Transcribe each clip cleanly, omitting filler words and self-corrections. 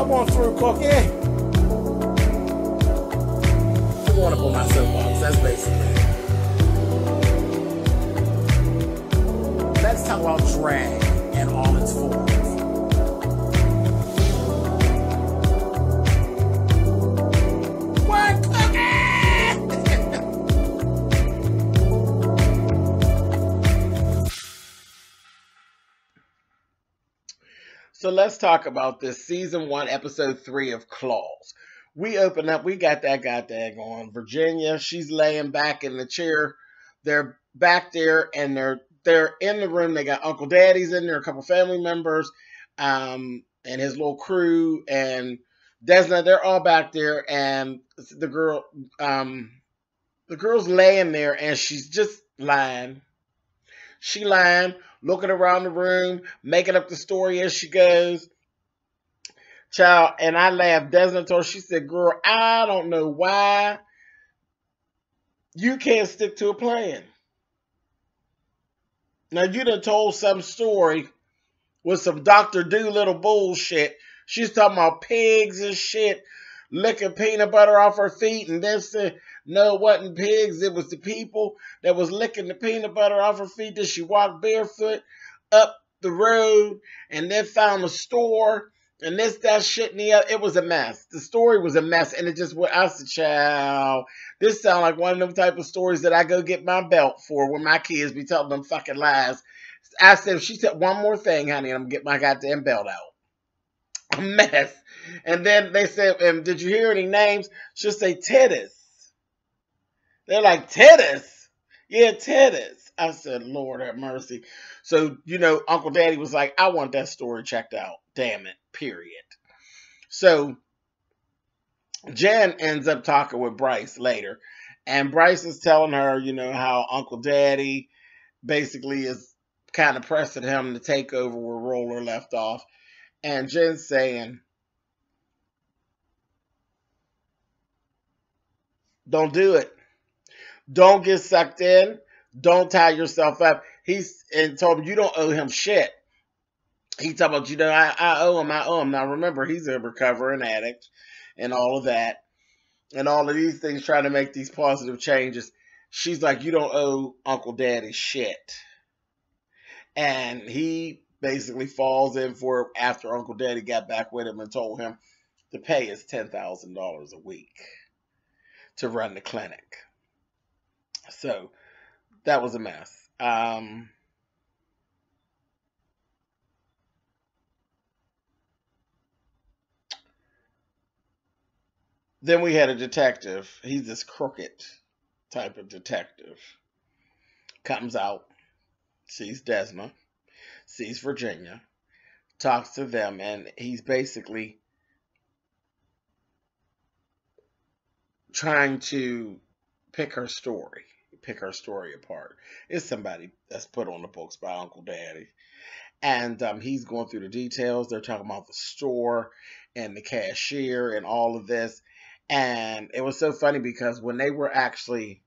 Come on through, Cookie. I want to pull my soapbox. That's basically it. Let's talk about drag and all its forms. What, So let's talk about this season 1, episode 3 of Claws. We open up, we got that goddamn on Virginia. She's laying back in the chair. They're back there and they're in the room. They got Uncle Daddy's in there, a couple family members, and his little crew, and Desna, they're all back there, and the girl's laying there and she's just lying. She lying, looking around the room, making up the story as she goes. Child, and I laughed. Desna told her, she said, girl, I don't know why you can't stick to a plan. Now, you done told some story with some Dr. Doolittle bullshit. She's talking about pigs and shit, licking peanut butter off her feet, and then said, no, it wasn't pigs, it was the people that was licking the peanut butter off her feet. Then she walked barefoot up the road and then found a store and this, that shit, and the other. It was a mess. The story was a mess, and it just went, I said, child, this sounds like one of them type of stories that I go get my belt for when my kids be telling them fucking lies. I said, she said, one more thing, honey, and I'm going to get my goddamn belt out. A mess. And then they said, did you hear any names? She'll say, Titties. They're like, Titties? Yeah, Titties. I said, Lord have mercy. So, you know, Uncle Daddy was like, I want that story checked out. Damn it. Period. So, Jen ends up talking with Bryce later. And Bryce is telling her, you know, how Uncle Daddy basically is kind of pressing him to take over where Roller left off. And Jen's saying, don't do it. Don't get sucked in. Don't tie yourself up. And told him, you don't owe him shit. He talking about, you know, I owe him. Now remember, he's a recovering addict and all of that. And all of these things, trying to make these positive changes. She's like, you don't owe Uncle Daddy shit. And he basically falls in for it after Uncle Daddy got back with him and told him to pay his $10,000 a week to run the clinic. So that was a mess. Then we had a detective. He's this crooked type of detective. Comes out, sees Desna, sees Virginia, talks to them, and he's basically trying to pick her story apart. It's somebody that's put on the books by Uncle Daddy. And he's going through the details. They're talking about the store and the cashier and all of this. And it was so funny because when they were actually,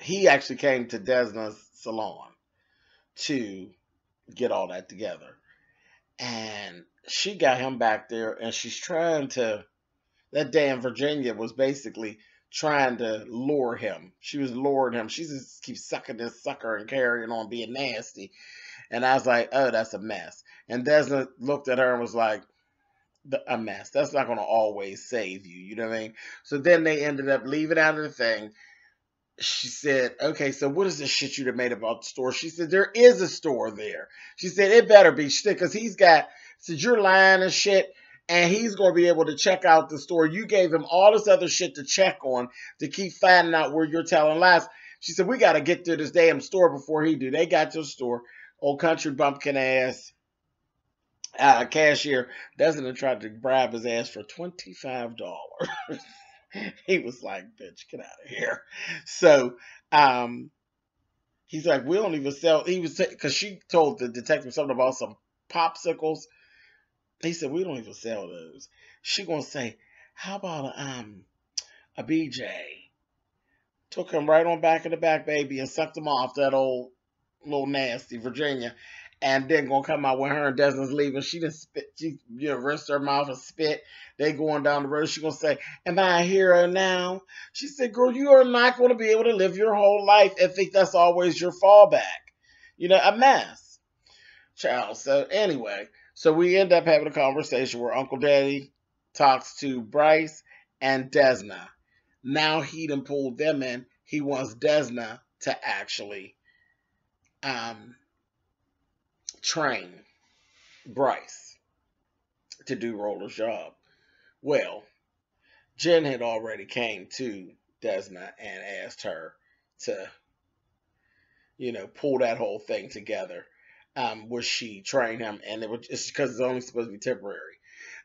he actually came to Desna's salon to get all that together. And she got him back there and she's trying to, that damn Virginia was basically trying to lure him. She was luring him. She just keeps sucking this sucker and carrying on being nasty. And I was like, oh, that's a mess. And Desna looked at her and was like, a mess. That's not going to always save you. You know what I mean? So then they ended up leaving out of the thing. She said, okay, so what is this shit you made about the store? She said, there is a store there. She said, it better be shit because he's got, said, you're lying and shit. And he's going to be able to check out the store. You gave him all this other shit to check on to keep finding out where you're telling lies. She said, we got to get to this damn store before he do. They got your store. Old country bumpkin ass cashier doesn't try to bribe his ass for $25. He was like, bitch, get out of here. So he's like, we don't even sell. He was, because she told the detective something about some popsicles. He said, we don't even sell those. She gonna say, how about a BJ? Took him right on back of the back, baby, and sucked him off, that old little nasty Virginia. And then gonna come out when her and Desmond's leaving. She done spit, she rinsed her mouth and spit. They going down the road. She gonna say, "Am I a hero now?" She said, "Girl, you are not gonna be able to live your whole life and think that's always your fallback. A mess, child." So anyway, so we end up having a conversation where Uncle Daddy talks to Bryce and Desna. Now he done pulled them in. He wants Desna to actually train Bryce to do Roller's job. Well, Jen had already came to Desna and asked her to, pull that whole thing together. Where she trained him, and it's because it's only supposed to be temporary.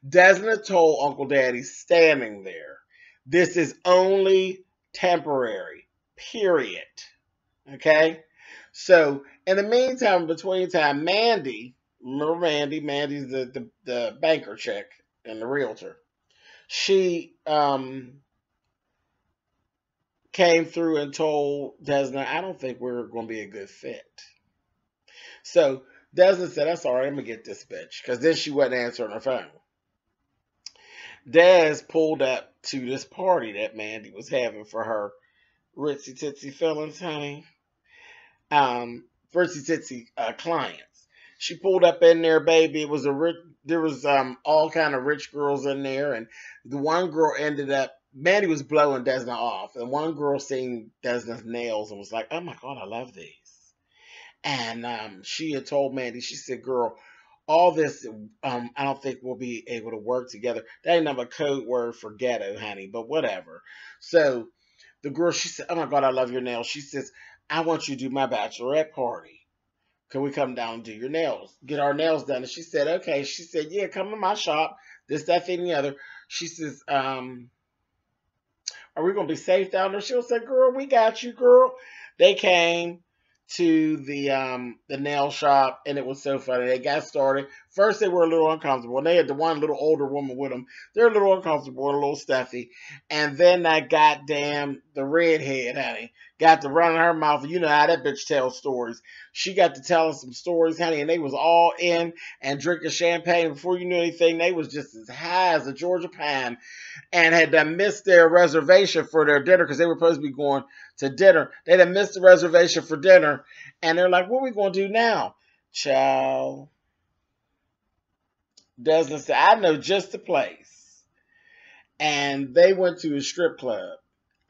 Desna told Uncle Daddy standing there, "This is only temporary, period." Okay? So, in the meantime, between time, Mandy, remember Mandy? Mandy's the banker chick and the realtor. She came through and told Desna, "I don't think we're going to be a good fit." So Desna said, "That's all right, I'm going to get this bitch." Because then she wasn't answering her phone. Des pulled up to this party that Mandy was having for her ritzy titsy feelings, honey. Ritzy titsy clients. She pulled up in there, baby. It was there was all kind of rich girls in there, and the one girl ended up, Mandy was blowing Desna off, and one girl seen Desna's nails and was like, "Oh my God, I love these." And she had told Mandy, she said, "Girl, all this, I don't think we'll be able to work together." That ain't a code word for ghetto, honey, but whatever. So the girl, she said, "Oh my God, I love your nails." She says, "I want you to do my bachelorette party. Can we come down and do your nails? Get our nails done?" And she said, "Okay." She said, "Yeah, come to my shop. This, that, thing, the other." She says, "Are we going to be safe down there?" She'll say, "Girl, we got you, girl." They came to the nail shop, and it was so funny. They got started. First, they were a little uncomfortable, and they had the one little older woman with them. They're a little uncomfortable and a little stuffy. And then that goddamn, the redhead, honey, got to run in her mouth. You know how that bitch tells stories. She got to telling some stories, honey, and they was all in and drinking champagne. Before you knew anything, they was just as high as a Georgia pine, and had missed their reservation for their dinner because they were supposed to be going to dinner. They had missed the reservation for dinner, and they're like, "What are we going to do now?" Child. Desmond said, "I know just the place." And they went to a strip club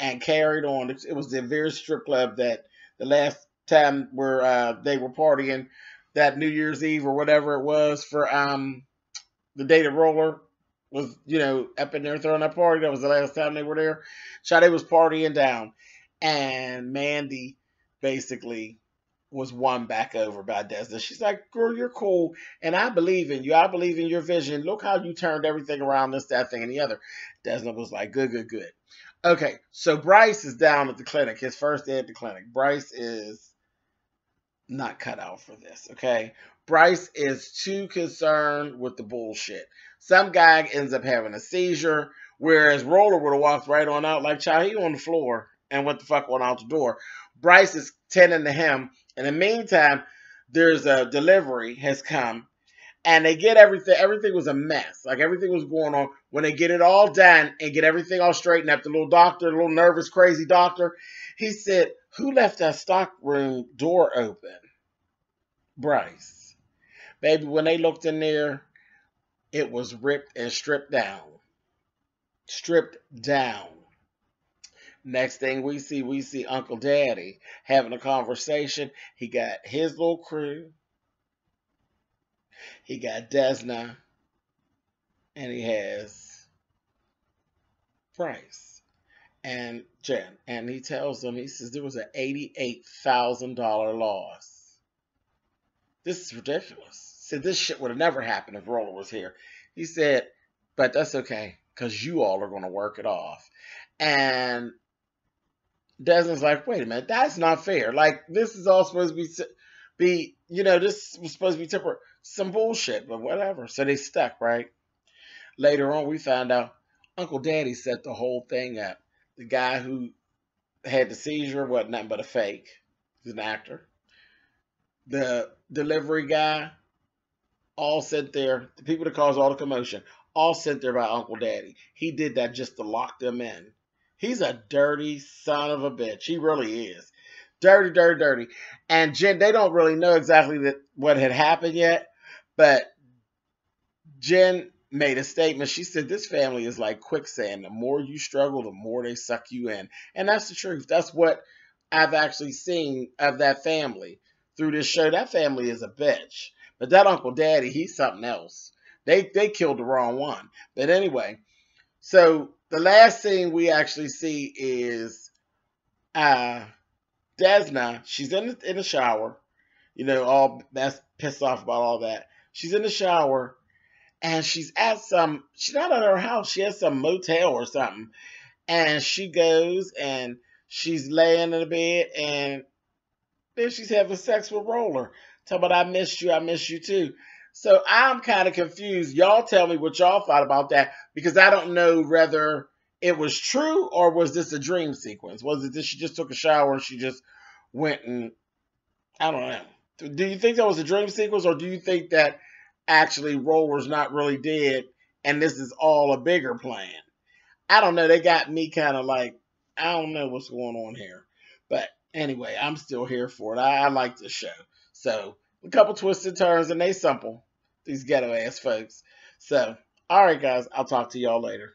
and carried on. It was the very strip club that the last time where they were partying that New Year's Eve or whatever it was for the day that Roller was, up in there throwing that party. That was the last time they were there. Sade was partying down. And Mandy basically was won back over by Desna. She's like, "Girl, you're cool, and I believe in you. I believe in your vision. Look how you turned everything around, this, that, thing, and the other." Desna was like, "Good, good, good." Okay, so Bryce is down at the clinic, his first day at the clinic. Bryce is not cut out for this, okay? Bryce is too concerned with the bullshit. Some guy ends up having a seizure, whereas Roller would have walked right on out like, "Child, he on the floor," and what the fuck went out the door. Bryce is tending to him. In the meantime, there's a delivery has come, and they get everything. Everything was a mess. Like, everything was going on. When they get it all done and get everything all straightened up, the little doctor, the little nervous, crazy doctor, he said, "Who left that stock room door open?" Bryce. Baby, when they looked in there, it was ripped and stripped down. Stripped down. Next thing we see Uncle Daddy having a conversation. He got his little crew. He got Desna. And he has Bryce and Jen. And he tells them, he says, there was an $88,000 loss. This is ridiculous. He said, this shit would have never happened if Roller was here. He said, but that's okay, because you all are going to work it off. And Desmond's like, wait a minute, that's not fair. Like, this is all supposed to be this was supposed to be temporary. Some bullshit, but whatever. So they stuck, right? Later on, we found out Uncle Daddy set the whole thing up. The guy who had the seizure wasn't nothing but a fake. He's an actor. the delivery guy, all sent there. The people that caused all the commotion, all sent there by Uncle Daddy. He did that just to lock them in. He's a dirty son of a bitch. He really is. Dirty, dirty, dirty. And Jen, they don't really know exactly what had happened yet, but Jen made a statement. She said, this family is like quicksand. The more you struggle, the more they suck you in. And that's the truth. That's what I've actually seen of that family through this show. That family is a bitch. But that Uncle Daddy, he's something else. They killed the wrong one. But anyway, so the last thing we actually see is Desna. She's in the shower. You know, all that's pissed off about all that. She's in the shower. And she's not at her house. She has some motel or something. And she goes and she's laying in the bed. And then she's having sex with Roller. Talking about, I miss you too. So I'm kind of confused. Y'all tell me what y'all thought about that. Because I don't know whether it was true or was this a dream sequence. Was it that she just took a shower and she just went and, I don't know. Do you think that was a dream sequence, or do you think that actually Roller's not really dead and this is all a bigger plan? I don't know. They got me kind of like, I don't know what's going on here. But anyway, I'm still here for it. I like this show. So a couple twists and turns, and they simple, these ghetto ass folks. So, all right, guys, I'll talk to y'all later.